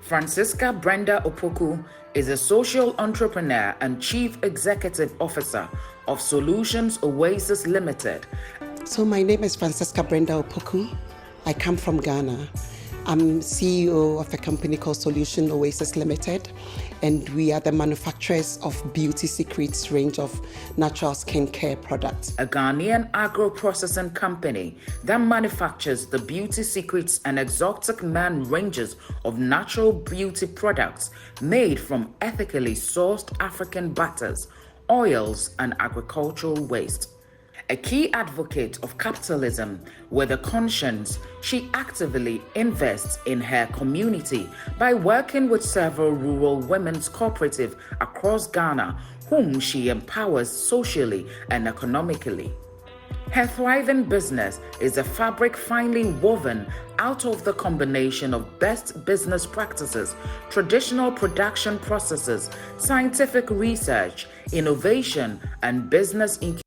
Francisca Brenda Opoku is a social entrepreneur and Chief Executive Officer of Solution Oasis Ltd. So my name is Francisca Brenda Opoku. I come from Ghana. I'm CEO of a company called Solution Oasis Ltd, and we are the manufacturers of Beauty Secrets range of natural skincare products. A Ghanaian agro-processing company that manufactures the Beauty Secrets and Exotic Man ranges of natural beauty products made from ethically sourced African butters, oils, and agricultural waste. A key advocate of capitalism with a conscience, she actively invests in her community by working with several rural women's cooperatives across Ghana, whom she empowers socially and economically. Her thriving business is a fabric finely woven out of the combination of best business practices, traditional production processes, scientific research, innovation, and business incubation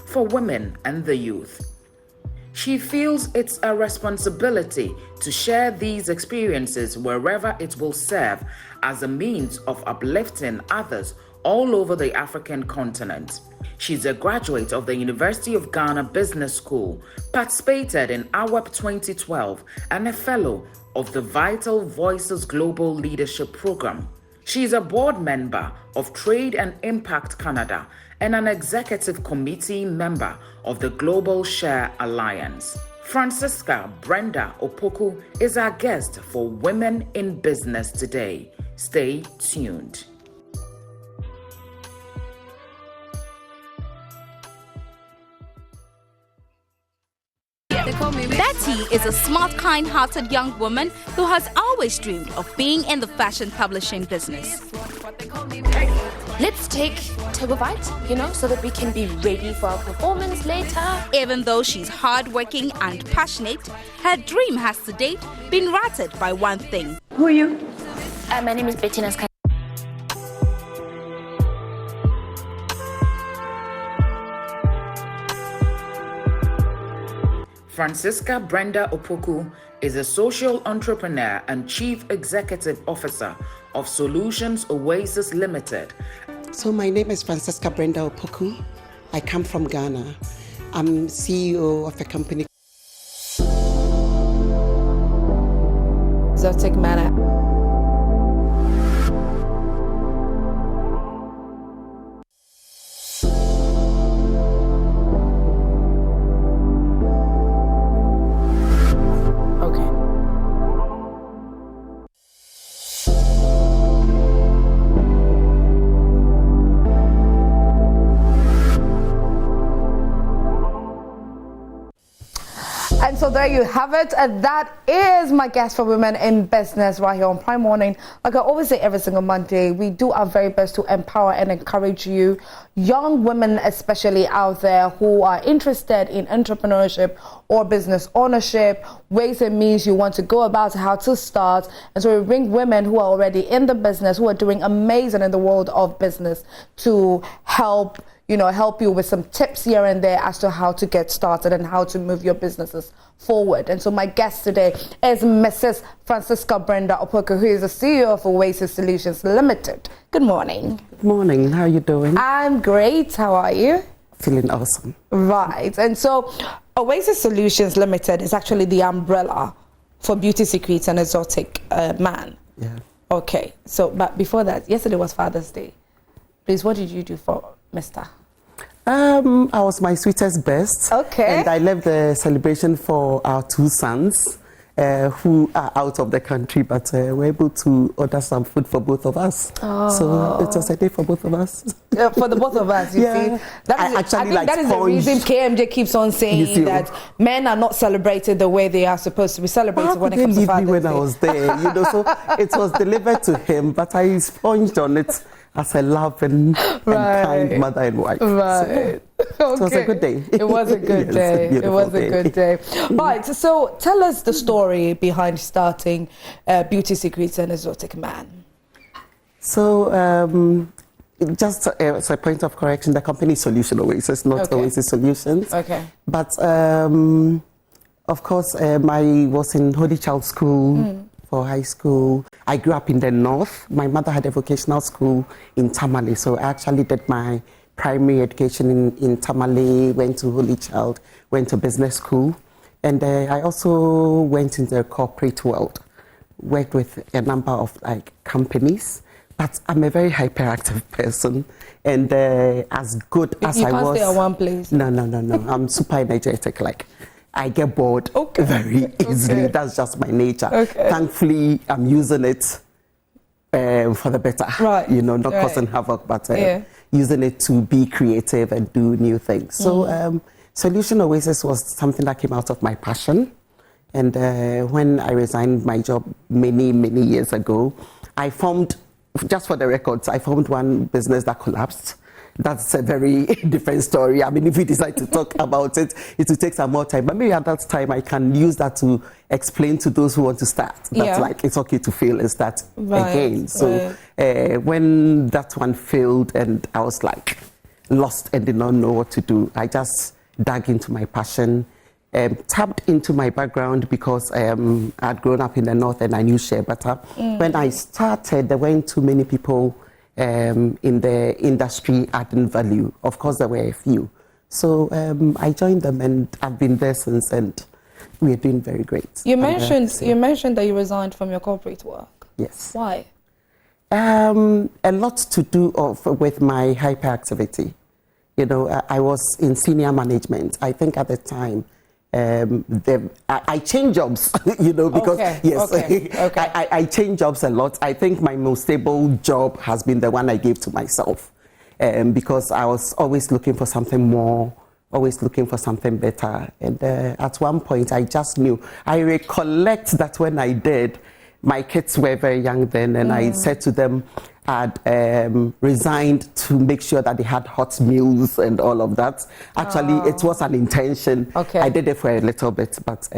for women and the youth. She feels it's a responsibility to share these experiences wherever it will serve as a means of uplifting others all over the African continent. She's a graduate of the University of Ghana Business School, participated in AWEP 2012, and a fellow of the Vital Voices Global Leadership Program. She's a board member of Trade and Impact Canada and an executive committee member of the Global Share Alliance. Francisca Brenda Opoku is our guest for Women in Business today. Stay tuned. Betty is a smart, kind-hearted young woman who has always dreamed of being in the fashion publishing business. Let's take a bite, so that we can be ready for our performance later. Even though she's hardworking and passionate, her dream has to date been rattled by one thing. Who are you? My name is Betty Naska. Francisca Brenda Opoku is a social entrepreneur and Chief Executive Officer of Solution Oasis Ltd. So my name is Francisca Brenda Opoku. I come from Ghana. I'm CEO of a company Exotic Man. And so there you have it. And that is my guest for Women in Business right here on Prime Morning. Like I always say every single Monday, we do our very best to empower and encourage you, young women especially out there who are interested in entrepreneurship or business ownership, ways and means you want to go about how to start. And so we bring women who are already in the business, who are doing amazing in the world of business to help you with some tips here and there as to how to get started and how to move your businesses forward. And so my guest today is Mrs. Francisca Brenda Opoku, who is the CEO of Oasis Solutions Limited. Good morning. Good morning. How are you doing? I'm great. How are you? Feeling awesome. Right. And so Oasis Solutions Limited is actually the umbrella for Beauty Secrets and Exotic Man. Yeah. Okay. So, but before that, yesterday was Father's Day. Please, what did you do for Mr.? I was my sweetest best. Okay. And I left the celebration for our two sons who are out of the country, but were able to order some food for both of us. Oh. So it was a day for both of us. For the both of us, you see. I think that is the reason KMJ keeps on saying that men are not celebrated the way they are supposed to be celebrated when it comes to Father's Day. When I was there, so it was delivered to him, but I sponged on it as a loving and kind mother and wife. Right. So it was a good day. It was a good day. It was a good day. Right. So tell us the story behind starting Beauty Secrets and Exotic Man. So just as a point of correction, the company is Solution Oasis, not Oasis Solutions. Okay. But of course, I was in Holy Child School for high school. I grew up in the north. My mother had a vocational school in Tamale, so I actually did my primary education in Tamale, went to Holy Child, went to business school, and I also went into the corporate world, worked with a number of companies. But I'm a very hyperactive person, and as good as I was... You can't stay at one place. No. I'm super energetic. I get bored very easily. Okay. That's just my nature. Okay. Thankfully, I'm using it for the better. Right. Not causing havoc, but using it to be creative and do new things. So Solution Oasis was something that came out of my passion. And when I resigned my job many, many years ago, I formed... Just for the records, I formed one business that collapsed. That's a very different story. I mean, if we decide to talk about it, it will take some more time. But maybe at that time, I can use that to explain to those who want to start. That's it's okay to fail and start again. So when that one failed and I was lost and did not know what to do, I just dug into my passion. Tapped into my background because I'd grown up in the north and I knew share better. When I started, there weren't too many people in the industry adding value. Of course, there were a few. So I joined them and I've been there since, and we're doing very great. You mentioned that you resigned from your corporate work. Yes. Why? A lot to do with my hyperactivity. I was in senior management. I think at the time, I changed jobs, because I changed jobs a lot. I think my most stable job has been the one I gave to myself, because I was always looking for something more, always looking for something better. And at one point, I just knew. I recollect that when I did, my kids were very young then, and I said to them, I'd resigned to make sure that they had hot meals and all of that. Actually, it was an intention. Okay. I did it for a little bit, but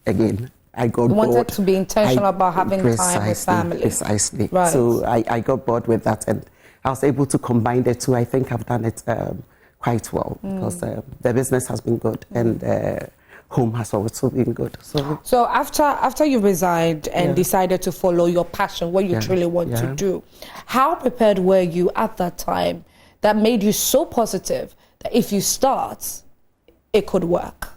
again, I got bored. You wanted to be intentional about having time with family. Precisely. Right. So I got bored with that, and I was able to combine the two. I think I've done it quite well because the business has been good and home has also been good. So after you resigned and decided to follow your passion, what you truly want to do, how prepared were you at that time that made you so positive that if you start, it could work?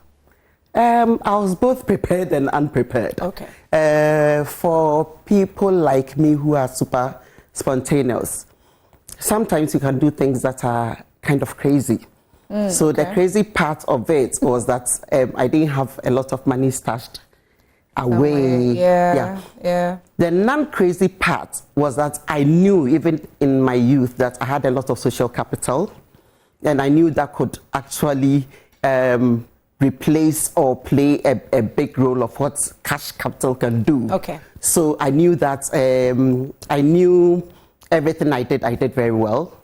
I was both prepared and unprepared. Okay. For people like me who are super spontaneous, sometimes you can do things that are kind of crazy. So the crazy part of it was that I didn't have a lot of money stashed away. The non-crazy part was that I knew, even in my youth, that I had a lot of social capital, and I knew that could actually replace or play a big role of what cash capital can do. Okay. So I knew that I knew everything I did very well.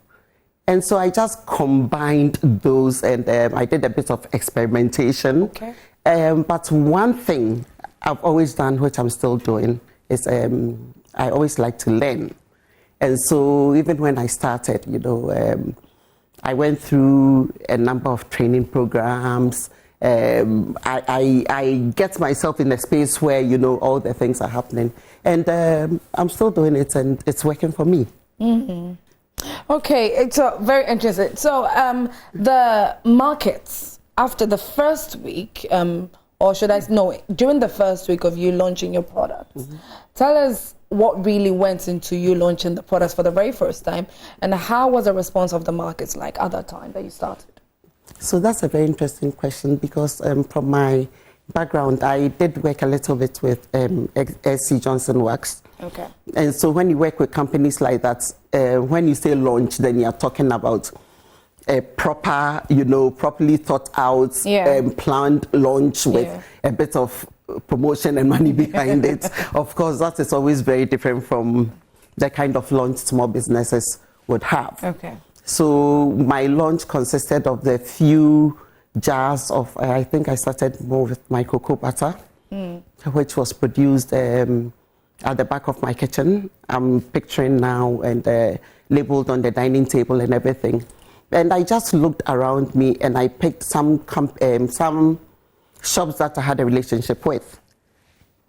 And so I just combined those, and I did a bit of experimentation. Okay. But one thing I've always done, which I'm still doing, is I always like to learn. And so even when I started, I went through a number of training programs. I get myself in a space where, all the things are happening. And I'm still doing it, and it's working for me. Mm-hmm. Okay, it's very interesting. So the markets after the first week, or should I know, during the first week of you launching your products, tell us what really went into you launching the products for the very first time, and how was the response of the markets like at that time that you started? So that's a very interesting question, because from my background, I did work a little bit with SC Johnson Wax. Okay. And so when you work with companies like that, when you say launch, then you're talking about a proper, properly thought out, planned launch with a bit of promotion and money behind it. Of course, that is always very different from the kind of launch small businesses would have. Okay. So my launch consisted of the few jars of, I think I started more with my cocoa butter, which was produced at the back of my kitchen. I'm picturing now, and labeled on the dining table and everything. And I just looked around me, and I picked some shops that I had a relationship with.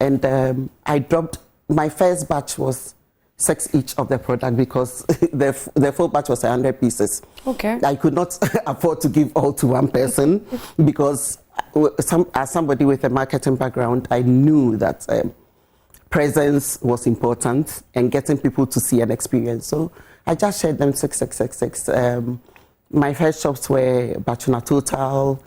And I dropped my first batch was 6 each of the product because the full batch was 100 pieces. Okay. I could not afford to give all to one person because as somebody with a marketing background, I knew that presence was important and getting people to see and experience. So I just shared them 6. My first shops were Bachuna Total,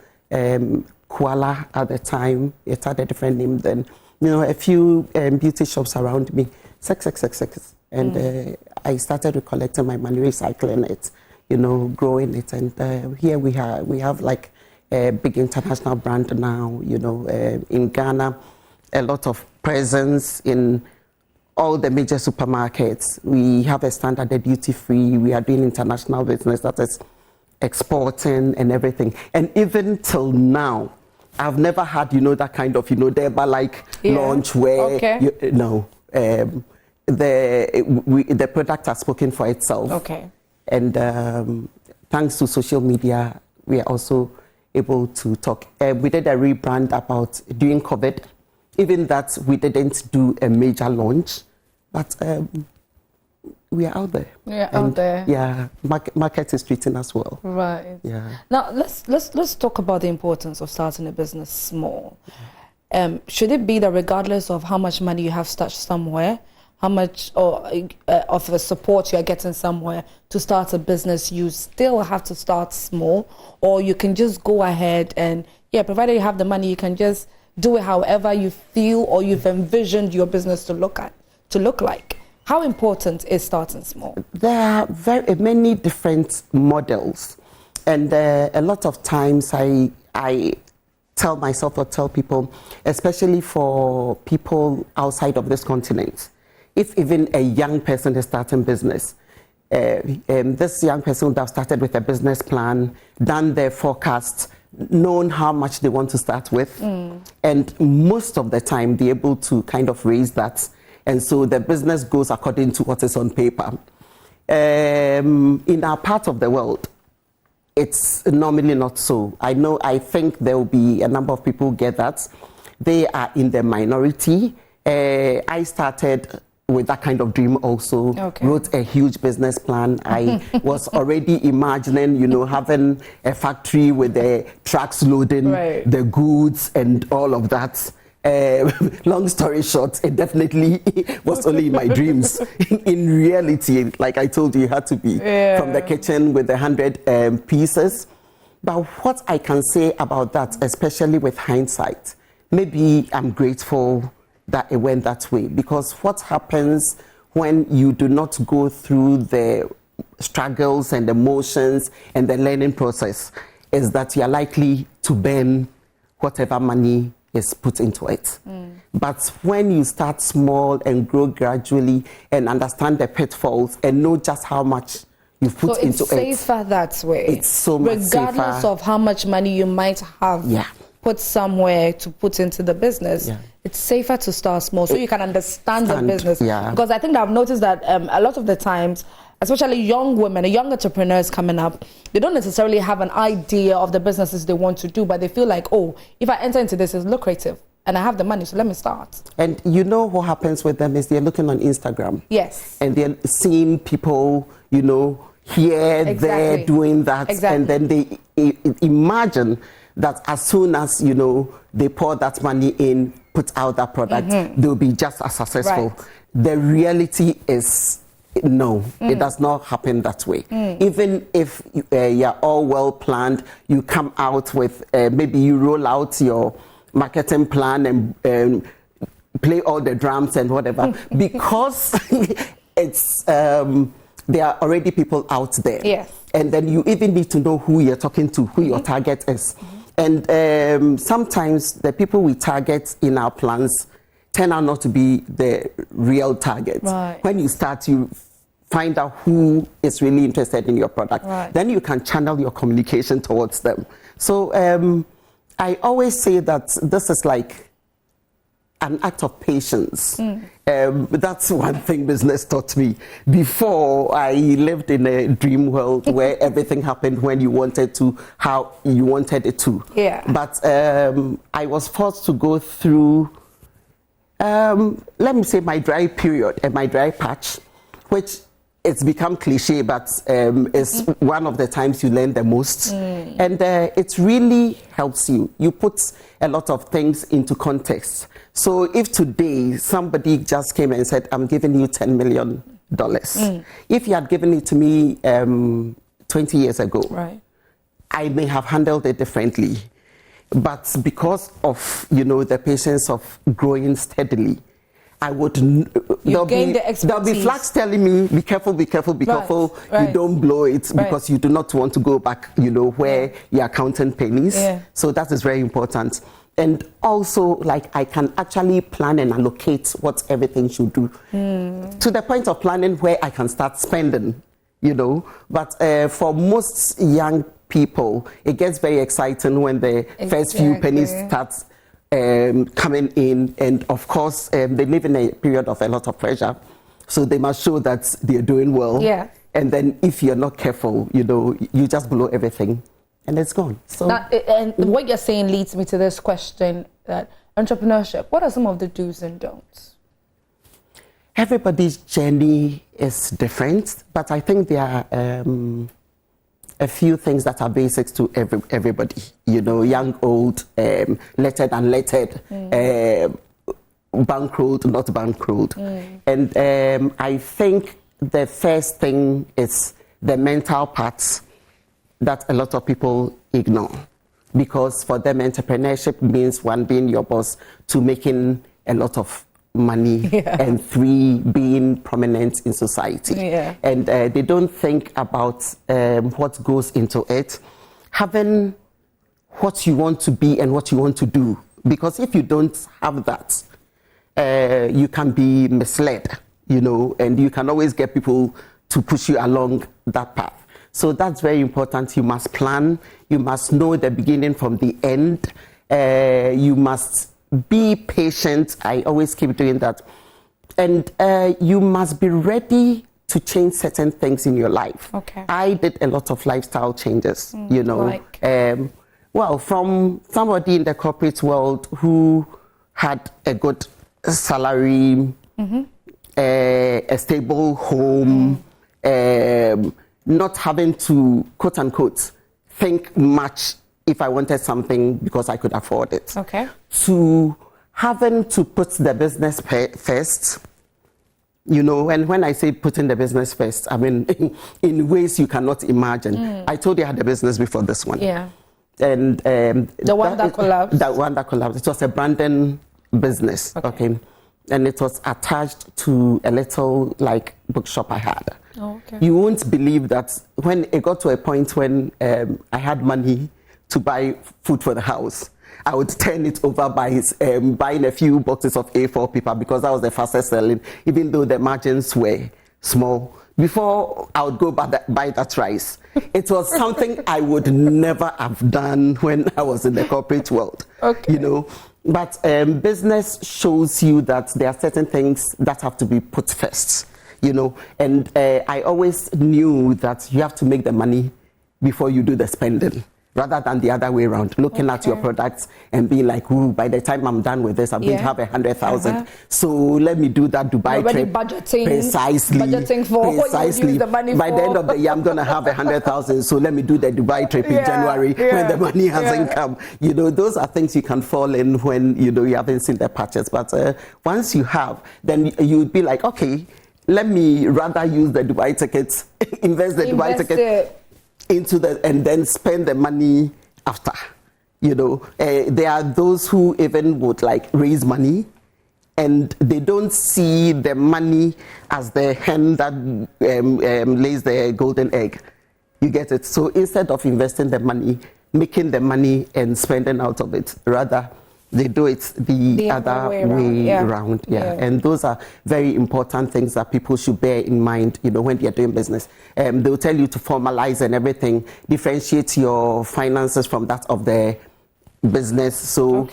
Kuala at the time. It had a different name then. A few beauty shops around me. 6. And I started recollecting my money, recycling it, growing it. And here we have like a big international brand now, in Ghana, a lot of presence in all the major supermarkets. We have a standard duty free. We are doing international business, that is exporting and everything. And even till now, I've never had, that kind of, like launch where, the product has spoken for itself. Okay. And thanks to social media, we are also able to talk. We did a rebrand about during COVID. Even that, we didn't do a major launch, but we are out there. Yeah, out there. Yeah, market is treating us well. Right. Yeah. Now let's talk about the importance of starting a business small. Should it be that regardless of how much money you have stashed somewhere, how much of the support you are getting somewhere to start a business, you still have to start small, or you can just go ahead and provided you have the money, you can just do it however you feel or you've envisioned your business to look like. How important is starting small? There are very many different models, and a lot of times I tell myself or tell people, especially for people outside of this continent, if even a young person is starting business, this young person would have started with a business plan, done their forecast, known how much they want to start with, and most of the time they're able to kind of raise that, and so the business goes according to what is on paper. In our part of the world, it's normally not so. I think there will be a number of people who get that. They are in the minority. I started with that kind of dream also. Okay. Wrote a huge business plan. I was already imagining, having a factory with the trucks loading the goods and all of that. Long story short, it definitely was only in my dreams. In reality, like I told you, it had to be from the kitchen with 100 pieces. But what I can say about that, especially with hindsight, maybe I'm grateful that it went that way, because what happens when you do not go through the struggles and emotions and the learning process is that you are likely to burn whatever money is put into it. But when you start small and grow gradually and understand the pitfalls and know just how much you've put into it. So it's safer that way. It's so much safer. Regardless of how much money you might have put somewhere to put into the business, it's safer to start small so you can understand the business. Because I think that I've noticed that a lot of the times, especially young women, young entrepreneurs coming up, they don't necessarily have an idea of the businesses they want to do, but they feel like, oh, if I enter into this, it's lucrative and I have the money, so let me start. And what happens with them is they're looking on Instagram. Yes. And they're seeing people, here, there, doing that. And then they imagine that as soon as, they pour that money in, put out that product, they'll be just as successful. Right. The reality is, no, it does not happen that way. Even if you're all well planned, you come out with, maybe you roll out your marketing plan and play all the drums and whatever, because it's, there are already people out there. Yes. And then you even need to know who you're talking to, who your target is. And sometimes the people we target in our plans turn out not to be the real target. Right. When you start, you find out who is really interested in your product. Right. Then you can channel your communication towards them. So I always say that this is like an act of patience. That's one thing business taught me. Before, I lived in a dream world where everything happened when you wanted to, how you wanted it to. Yeah. But I was forced to go through Let me say my dry period and my dry patch, which it's become cliche, but is one of the times you learn the most. And it really helps you. You put a lot of things into context. So if today somebody just came and said, I'm giving you $10 million, if you had given it to me 20 years ago, Right. I may have handled it differently. But because of, the patience of growing steadily, I would, there'll be flags telling me, be careful, be careful, be careful. Right. You don't blow it because you do not want to go back, where you are counting pennies. Yeah. So that is very important. And also, like, I can actually plan and allocate what everything should do to the point of planning where I can start spending, But for most young people, it gets very exciting when the first few pennies start coming in, and of course they live in a period of a lot of pressure, so they must show that they're doing well. Yeah. And then if you're not careful, you just blow everything and it's gone. So and what you're saying leads me to this question, that entrepreneurship, what are some of the do's and don'ts? Everybody's journey is different, but I think there are a few things that are basics to everybody, young, old, lettered, unlettered, bankrolled, not bankrolled. And I think the first thing is the mental parts that a lot of people ignore, because for them entrepreneurship means, one, being your boss, two, making a lot of money, and three, being prominent in society. And they don't think about what goes into it, having what you want to be and what you want to do, because if you don't have that, you can be misled, and you can always get people to push you along that path. So that's very important. You must plan, you must know the beginning from the end, you must be patient. I always keep doing that. And you must be ready to change certain things in your life. Okay. I did a lot of lifestyle changes, Like? Well, from somebody in the corporate world who had a good salary, a stable home, not having to, quote unquote, think much if I wanted something because I could afford it. Okay. To having to put the business first, and when I say putting the business first, I mean in ways you cannot imagine. I told you I had a business before this one. Yeah. And the one that collapsed. That one that collapsed. It was a branding business. Okay. And it was attached to a little bookshop I had. Oh, okay. You won't believe that when it got to a point when I had money to buy food for the house, I would turn it over by buying a few boxes of A4 paper, because that was the fastest selling, even though the margins were small. Before I would go buy that rice. It was something I would never have done when I was in the corporate world. Okay. But business shows you that there are certain things that have to be put first. And I always knew that you have to make the money before you do the spending, rather than the other way around, looking at your products and being like, ooh, by the time I'm done with this, I'm going to have 100,000. So let me do that Dubai trip. Budgeting. Precisely. Budgeting for what you use the money by for. the end of the year, I'm going to have 100,000. So let me do the Dubai trip in January when the money hasn't come. Those are things you can fall in when, you haven't seen the patches. But once you have, then you'd be like, okay, let me rather use the Dubai tickets, invest the Dubai ticket into and then spend the money after. There are those who even would raise money, and they don't see the money as the hen that lays the golden egg. You get it? So instead of investing the money, making the money and spending out of it, rather they do it the other way around. And those are very important things that people should bear in mind, when they're doing business. They'll tell you to formalize and everything, differentiate your finances from that of the business. So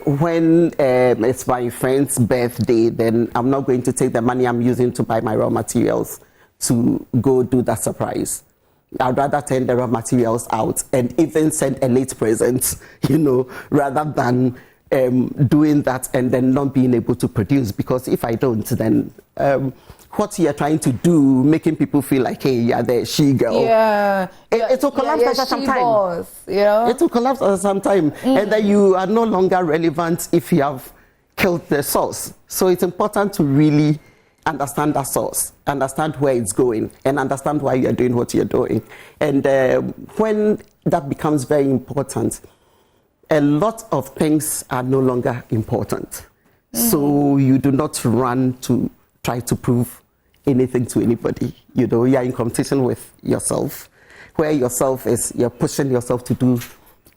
when it's my friend's birthday, then I'm not going to take the money I'm using to buy my raw materials to go do that surprise. I'd rather turn the raw materials out and even send a late present, rather than doing that and then not being able to produce, because if I don't, then what you're trying to do, making people feel like, hey, you're the she girl. Yeah. It will collapse after some time. It will collapse after some time. And then you are no longer relevant if you have killed the source. So it's important to really understand that source, understand where it's going, and understand why you're doing what you're doing. And when that becomes very important, a lot of things are no longer important. So you do not run to try to prove anything to anybody. You know, you're in competition with yourself, where yourself is, you're pushing yourself to do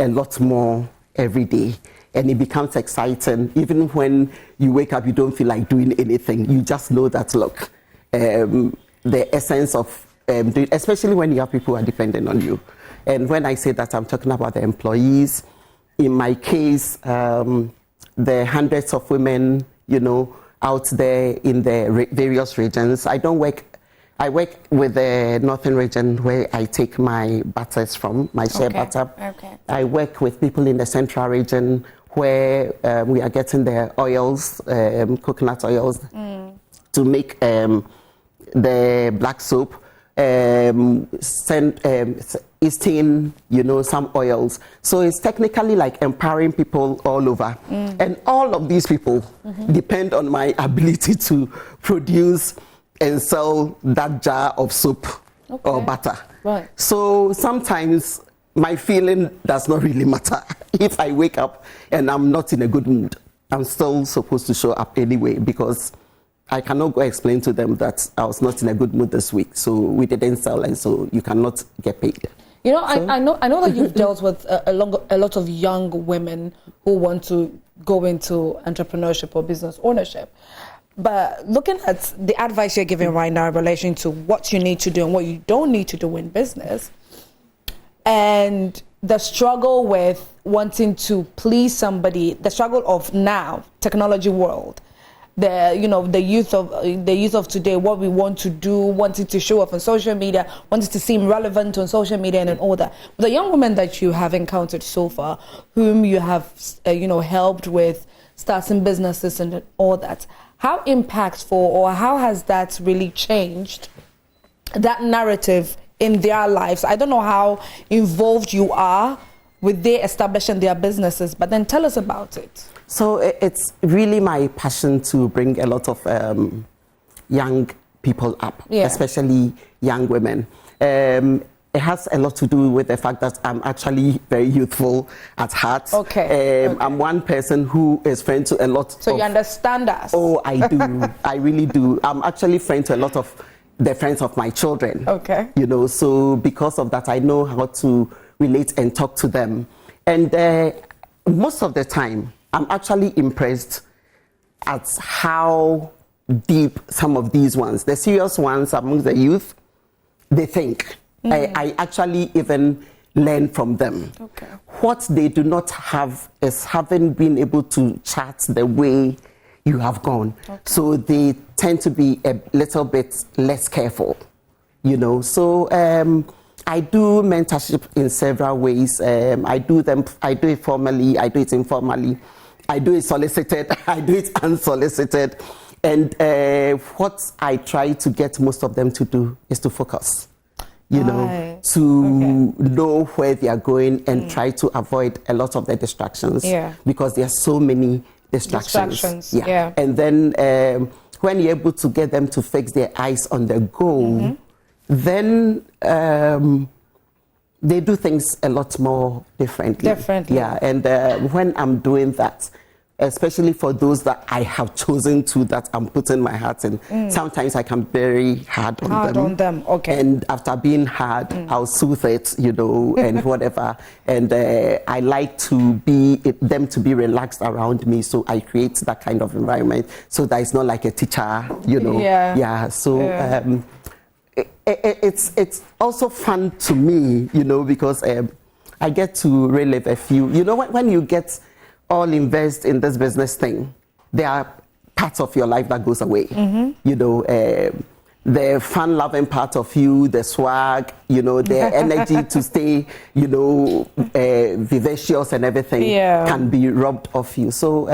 a lot more every day. And it becomes exciting. Even when you wake up, you don't feel like doing anything. You just know that, look, the essence of doing, especially when you have people who are dependent on you. And when I say that, I'm talking about the employees. In my case, the hundreds of women, you know, out there in the various regions. I work with the northern region where I take my butters from, my shea butter. Okay. I work with people in the central region where we are getting the oils, coconut oils, to make the black soap. Easting, you know, some oils. So it's technically like empowering people all over. And all of these people depend on my ability to produce and sell that jar of soap or butter. Right. So sometimes my feeling does not really matter. If I wake up and I'm not in a good mood, I'm still supposed to show up anyway, because I cannot go explain to them that I was not in a good mood this week, so we didn't sell, and so you cannot get paid. You know, I know that you've dealt with a lot of young women who want to go into entrepreneurship or business ownership. But looking at the advice you're giving right now in relation to what you need to do and what you don't need to do in business, and the struggle with wanting to please somebody, the struggle of now, technology world, the youth of today, what we want to do, wanting to show off on social media, wanting to seem relevant on social media and all that. The young women that you have encountered so far, whom you have helped with starting businesses and all that, how impactful or how has that really changed that narrative in their lives? I don't know how involved you are with their establishing their businesses, but then tell us about it. So it's really my passion to bring a lot of young people up, especially young women. It has a lot to do with the fact that I'm actually very youthful at heart. I'm one person who is friend to a lot of... So you understand us? Oh, I do. I really do. I'm actually friend to a lot of the friends of my children. You know, so because of that, I know how to relate and talk to them. And most of the time, I'm actually impressed at how deep some of these ones, the serious ones among the youth, they think. I actually even learn from them. What they do not have is having been able to chat the way you have gone. So they tend to be a little bit less careful, you know. So I do mentorship in several ways. I do it formally, I do it informally. I do it solicited, I do it unsolicited. And what I try to get most of them to do is to focus, you know, to know where they are going and try to avoid a lot of the distractions. Because there are so many distractions. And then when you're able to get them to fix their eyes on the goal, then they do things a lot more differently. And when I'm doing that, especially for those that I have chosen to, that I'm putting my heart in, sometimes I can be very hard on them. And after being hard, I'll soothe it, you know, and whatever. And I like to be them to be relaxed around me, so I create that kind of environment so that it's not like a teacher, you know. So it's also fun to me, you know, because I get to relive a few. You know, when you get all invest in this business thing, there are parts of your life that goes away. You know, the fun-loving part of you, the swag, you know, the energy to stay, you know, vivacious and everything can be robbed off you. So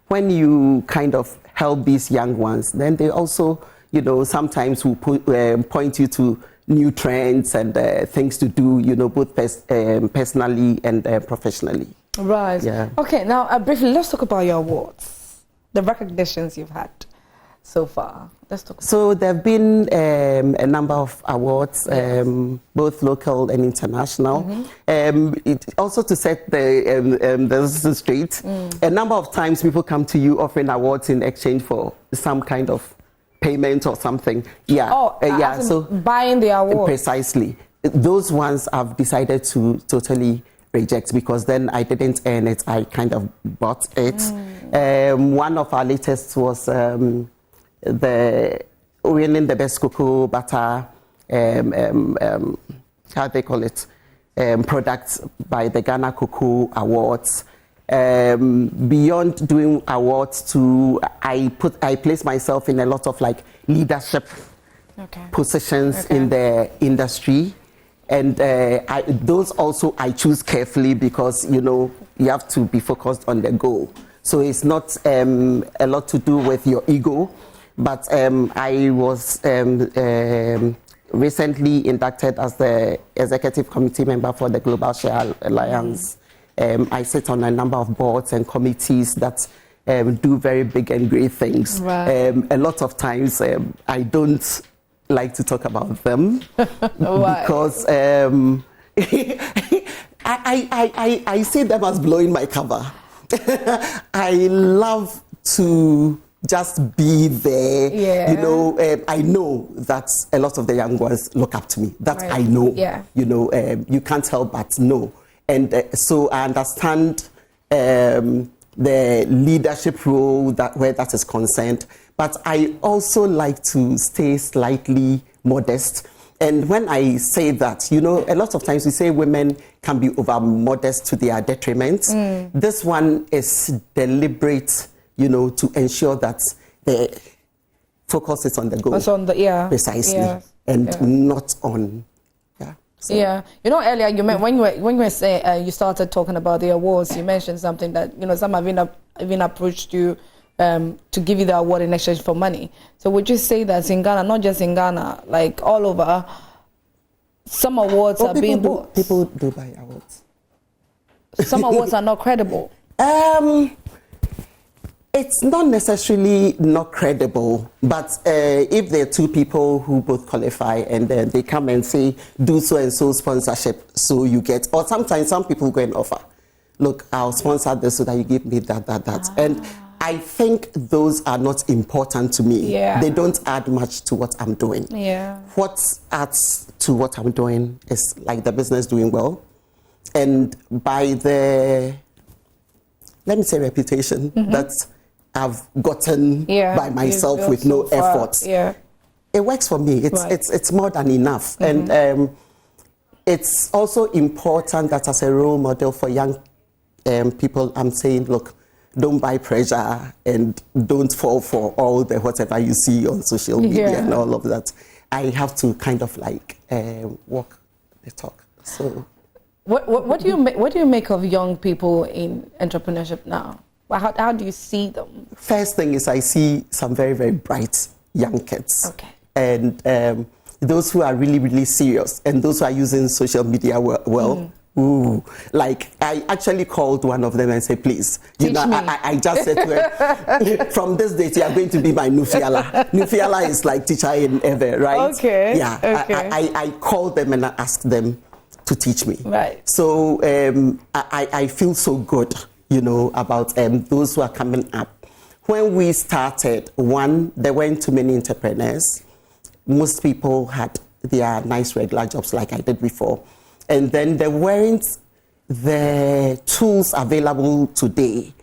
when you kind of help these young ones, then they also, you know, sometimes will point you to new trends and things to do, you know, both personally and professionally. Right. Yeah. Okay, now briefly, let's talk about your awards, the recognitions you've had so far. Let's talk. So there have been a number of awards, both local and international. It also to set the straight, a number of times people come to you offering awards in exchange for some kind of payment or something. Yeah. Oh, yeah. So buying the award. Precisely. Those ones I've decided to totally reject because then I didn't earn it. I kind of bought it. One of our latest was the winning the best cocoa butter, how they call it, products by the Ghana Cocoa Awards. Beyond doing awards, I place myself in a lot of like leadership positions in the industry, and those also I choose carefully because you know you have to be focused on the goal. So it's not a lot to do with your ego. But I was recently inducted as the executive committee member for the Global Share Alliance. I sit on a number of boards and committees that do very big and great things. Right. A lot of times I don't like to talk about them because I see them as blowing my cover. I love to just be there, you know. I know that a lot of the young ones look up to me. That I know, you know. You can't help but know, and so I understand the leadership role where that is concerned. But I also like to stay slightly modest. And when I say that, you know, a lot of times we say women can be over modest to their detriment. This one is deliberate, you know, to ensure that the focus is on the goal. It's on the, precisely, and not on, So. Yeah, you know, earlier you meant when you say you started talking about the awards, you mentioned something that, you know, some have even approached you to give you the award in exchange for money. So would you say that in Ghana, not just in Ghana, like all over, some awards are being bought? People do buy awards. Some awards are not credible. It's not necessarily not credible, but if there are two people who both qualify and then they come and say, do so and so sponsorship, so you get, or sometimes some people go and offer, look, I'll sponsor this so that you give me that. And I think those are not important to me. They don't add much to what I'm doing. What adds to what I'm doing is like the business doing well. And by the, let me say, reputation that I've gotten by myself with no effort. It works for me. It's more than enough. And it's also important that as a role model for young people, I'm saying, look, don't buy pressure and don't fall for all the whatever you see on social media and all of that. I have to kind of like walk the talk. So, what do you make of young people in entrepreneurship now? How do you see them? First thing is I see some very, very bright young kids. And those who are really, really serious and those who are using social media well. Like I actually called one of them and said, please, you know, I just said to her, from this date, you are going to be my Nufiala. Nufiala is like teacher in ever, right? I called them and I asked them to teach me. So I feel so good, you know, about those who are coming up. When we started, there weren't too many entrepreneurs. Most people had their nice regular jobs like I did before. And then there weren't the tools available today.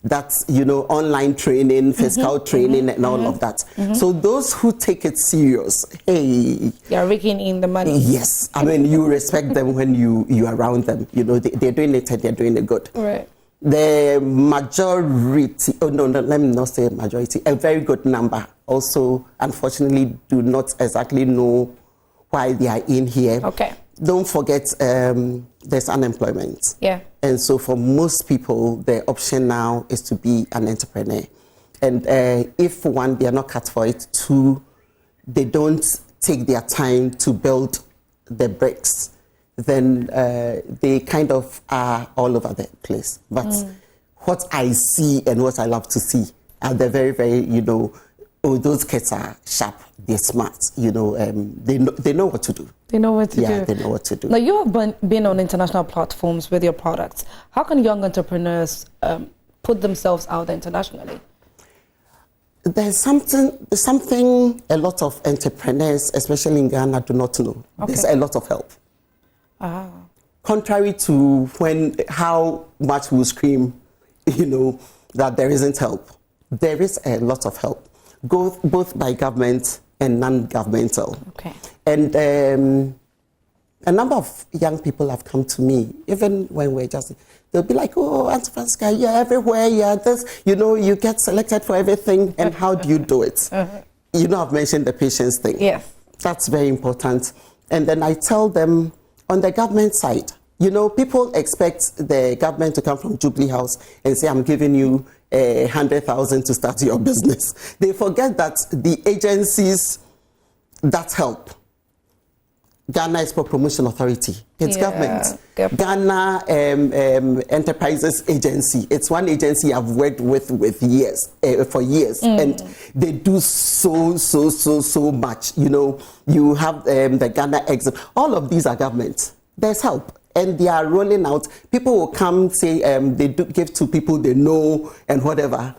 That's, you know, online training, physical training and all of that. So those who take it serious, hey. You're raking in the money. Yes. I mean, you respect them when you are around them. You know, they're doing it and they're doing it good. The majority, oh no, let me not say majority, a very good number also, unfortunately, do not exactly know why they are in here. Okay. Don't forget, there's unemployment. Yeah. And so for most people, the option now is to be an entrepreneur. And if one, they are not cut for it, two, they don't take their time to build the bricks, then they kind of are all over the place. But what I see and what I love to see are the very, very, oh, those kids are sharp, they're smart, they know what to do. They know what to do. Yeah, they know what to do. Now, you have been on international platforms with your products. How can young entrepreneurs put themselves out internationally? There's something a lot of entrepreneurs, especially in Ghana, do not know. Okay. There's a lot of help. Ah. Contrary to how much we scream, that there isn't help. There is a lot of help, both by government and non-governmental. Okay. And a number of young people have come to me, even when we're just, they'll be like, oh, Auntie Francisca, you're everywhere, yeah, this, you get selected for everything, and how do you do it? I've mentioned the patience thing. Yes. That's very important. And then I tell them, on the government side, people expect the government to come from Jubilee House and say, I'm giving you 100,000 to start your business. They forget that the agencies that help, Ghana Export Promotion Authority, it's government. Ghana Enterprises Agency, it's one agency I've worked with for years, and they do so much. You have the Ghana Exit. All of these are government. There's help, and they are rolling out. People will come say they do give to people they know and whatever.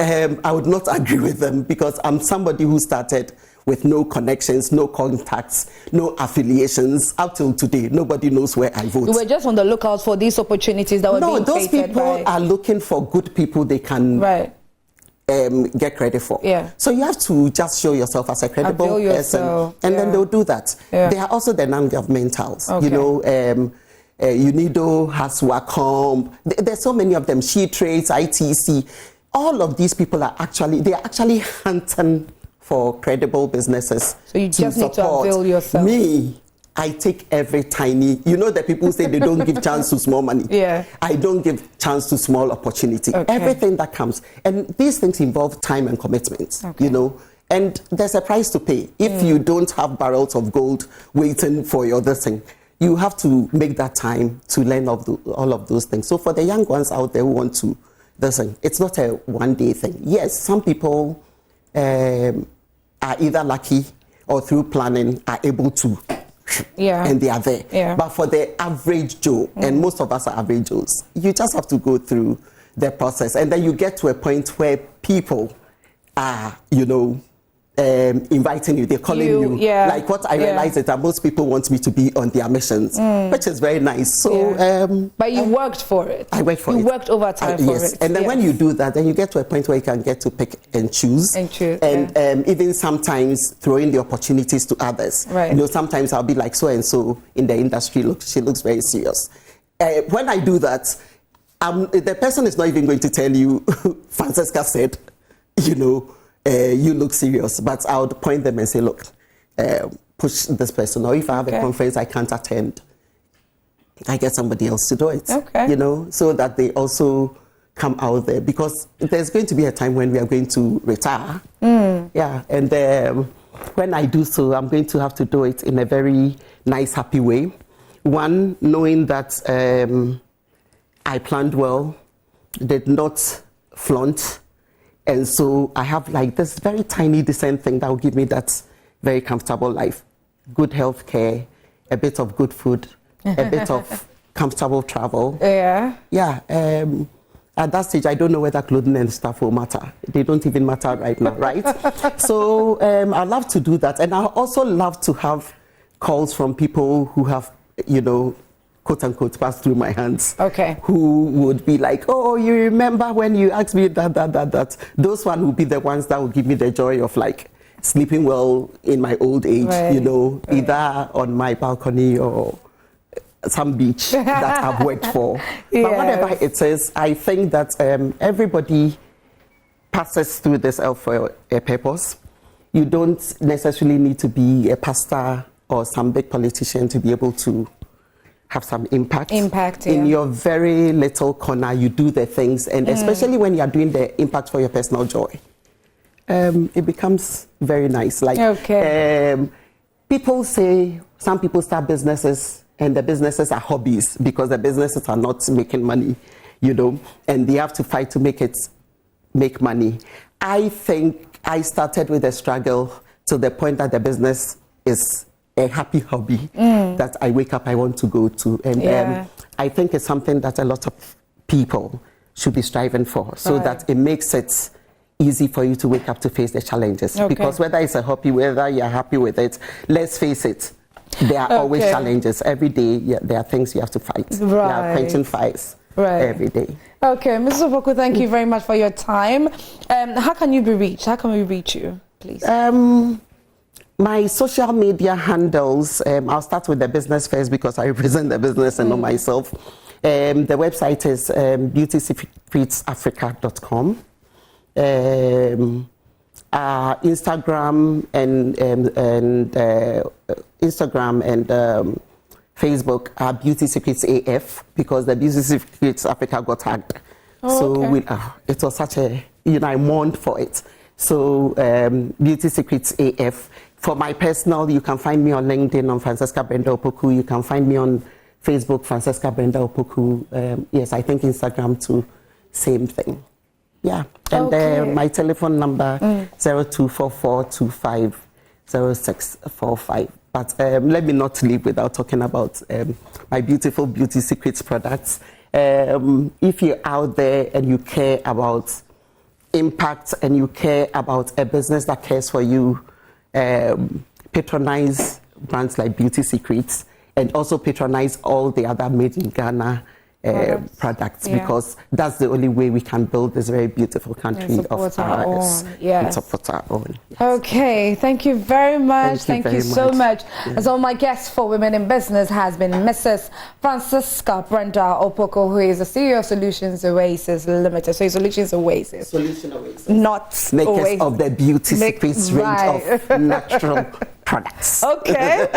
I would not agree with them, because I'm somebody who started with no connections, no contacts, no affiliations. Up till today, nobody knows where I vote. You were just on the lookout for these opportunities that were being those created. People are looking for good people they can get credit for. Yeah. So you have to just show yourself as a credible person, and then they'll do that. Yeah. There are also the non-governmentals. Okay. UNIDO has Wacom. There's so many of them. She Trades, ITC. All of these people are actually hunting for credible businesses. So you just need to avail yourself. Me, I take every tiny, the people say they don't give chance to small money. Yeah. I don't give chance to small opportunity. Okay. Everything that comes. And these things involve time and commitment, and there's a price to pay. If you don't have barrels of gold waiting for your other thing, you have to make that time to learn all of those things. So for the young ones out there who want to, it's not a one-day thing. Yes, some people are either lucky or through planning are able to, and they are there. Yeah. But for the average Joe, and most of us are average Joes, you just have to go through the process, and then you get to a point where people are, inviting you, they're calling you. Yeah. Like what I realize is that most people want me to be on their missions, which is very nice. So, but you worked for it. I worked for it. You worked overtime for it. And then when you do that, then you get to a point where you can get to pick and choose. And even sometimes throw in the opportunities to others. Right. Sometimes I'll be like, so and so in the industry, she looks very serious. When I do that, the person is not even going to tell you, Francisca said, you look serious, but I would point them and say, look, push this person. Or if I have a conference I can't attend, I get somebody else to do it. Okay. So that they also come out there, because there's going to be a time when we are going to retire. Yeah. And when I do so, I'm going to have to do it in a very nice, happy way. One, knowing that I planned well, did not flaunt. And so I have like this very tiny, decent thing that will give me that very comfortable life. Good health care, a bit of good food, a bit of comfortable travel. Yeah. Yeah. At that stage, I don't know whether clothing and stuff will matter. They don't even matter right now, right? So I love to do that. And I also love to have calls from people who have, quote unquote, passed through my hands. Okay. Who would be like, oh, you remember when you asked me that. Those ones will be the ones that will give me the joy of like sleeping well in my old age, either on my balcony or some beach that I've worked for. Yes. But whatever it is, I think that everybody passes through this earth for a purpose. You don't necessarily need to be a pastor or some big politician to be able to have some impact. In your very little corner, you do the things, and especially when you are doing the impact for your personal joy, it becomes very nice. Like, people say, some people start businesses and the businesses are hobbies because the businesses are not making money, you know, and they have to fight to make money. I think I started with a struggle to the point that the business is a happy hobby that I wake up, I want to go to. And I think it's something that a lot of people should be striving for, so that it makes it easy for you to wake up to face the challenges. Because whether it's a hobby, whether you're happy with it, let's face it, there are always challenges. Every day, there are things you have to fight. You are quenching fires every day. Okay, Mrs. Opoku, thank you very much for your time. How can you be reached? How can we reach you, please? My social media handles, I'll start with the business first because I represent the business and not myself. The website is beautysecretsafrica.com. Instagram and Facebook are Beauty Secrets AF because the Beauty Secrets Africa got hacked. So it was such a, I mourned for it. So Beauty Secrets AF. For my personal, you can find me on LinkedIn on Francesca Brenda Opoku. You can find me on Facebook, Francesca Brenda Opoku. Yes, I think Instagram too, same thing. Yeah, and my telephone number 0244250645. But let me not leave without talking about my beautiful Beauty Secrets products. If you're out there and you care about impact and you care about a business that cares for you, patronize brands like Beauty Secrets and also patronize all the other made in Ghana products because that's the only way we can build this very beautiful country of ours and support our own. Yes. Okay, thank you very much. Thank you so much. And so my guest for Women in Business has been Mrs. Francesca Brenda Opoku, who is the CEO of Solution Oasis Ltd. So Solution Oasis. Solution Oasis. Not makers Oasis. Of the Beauty Secrets range of natural products. Okay.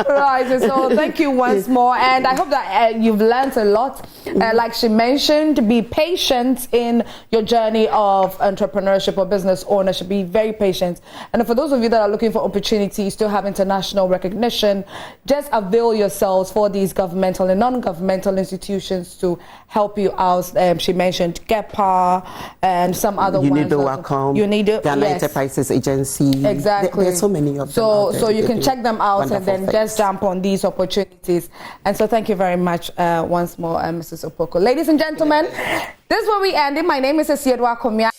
Right. So thank you once more, and I hope that you've learned a lot. Like she mentioned, be patient in your journey of entrepreneurship or business ownership. Be very patient. And for those of you that are looking for opportunities to have international recognition, just avail yourselves for these governmental and non-governmental institutions to help you out. She mentioned GEPA and some other ones. You need the Ghana Enterprises Agency. Exactly. There's so many of them. So you can check them out and then just jump on these opportunities. And so thank you very much once more, Mrs. Opoku. Ladies and gentlemen, this is where we end it. My name is Esiedwa Komia.